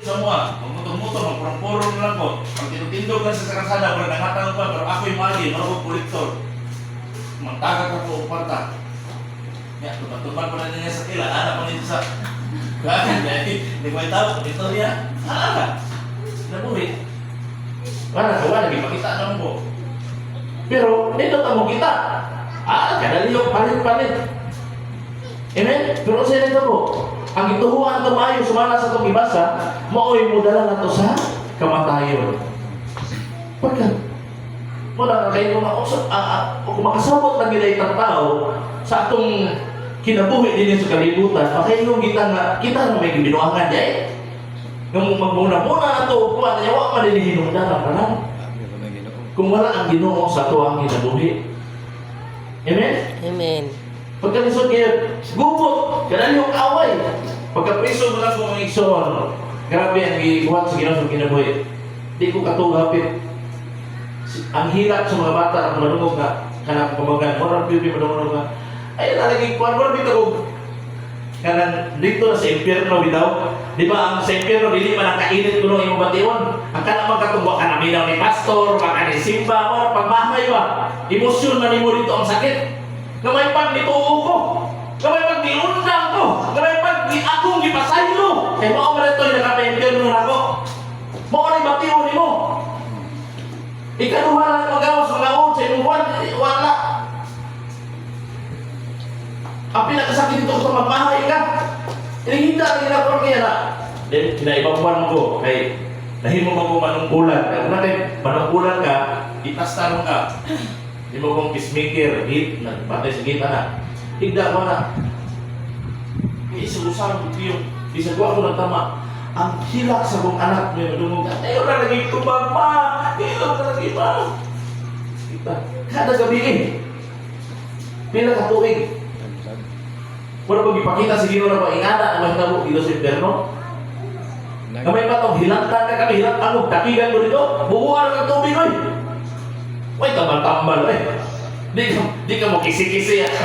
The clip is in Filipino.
Semua, magmuto-muto, magpurong-purong lang ko. Pag tinutindog lang sa kalsada, wala nangatang pa, pero ako'y mali, marunong kolektor. Magtagag ako o parta. Ya, tuman-tuman ko na niya sa tila, anak ko nito sa... Hindi ko itaw, ito niya, ka. Nabuhi. Wala, naging makita naman ko. Pero, dito tamo kita. Kadaliyok, palit-palit. Amen? Pero sa nito po, ang ituhuan ito maayo, sumala sa itong ibasa, maoy mo dala na ito sa kamatayon. Pagka, wala na kayo mausap, kung makasabot na nila itang tao sa itong kinabuhi din sa kalibutan, makayong kita na may binuangan niya eh. Nung magmuna-muna na ito, kung ano niya, wak man din hinungdan ang kanan. Kung wala ang Ginoo sa ito ang kinabuhi. Amen? Amen. Pagkalisod kayo, gubot, ganun yung away. Pagka-priso mo lang kung ang ikson, grabe ang iiwan sa Ginoo sa kinabuhi. Di ko katugapit. Ang hirap sa mga bata ang manungog na kanang pamagan, moral beauty manungog na, ayun nalaging kuwan, moral beauty ko. Kanang dito na sa impyerno bitaw. Di ba ang sa impyerno, dili man ang kainit ko yung bation. Ang kanang magkatungwa ka na minaw ni pastor, baka ni simba, o pagmahay ba. Emosyon man mo dito ang sakit. Kamay pag nituo ko. Kamay pag niundang ko. Kamay pag akong gipasaylo. Kaya mao man ito yung nakapa-impyerno na ako. Mao na ibatiyo ni mo. Ikaduha lang magawas mga on sa imong buwan, wala. Ang pinakasakit dito sa magmahay ka. Hinihinda ang ginagawa kaya na. Then, kinaibang-buwan mo ko. Kay, nahimo mo kong manungkulan. Kaya kung natin, manungkulan ka, itastarong ka. Hindi mo kong peacemaker, hit, nagpatay sa gita na. Higda mo na. Isa-usang yung isagawa ko ng tama. Ang hilak sa kong anak mo yung madungog. Ayaw na lagi tubag pa. Ayaw na lagi pa. Kita. Kada gabi eh. Pila katuig. Wala pag ipakita sa Ginoo na ba ingana na mahitabo dito sa impyerno? Kamay pa itong hilangtan na kami, hilangtan mo, takigan mo dito, bubuhan ng tubig oy. Uy, tambal-tambal eh. Di ka mo kisi-kisi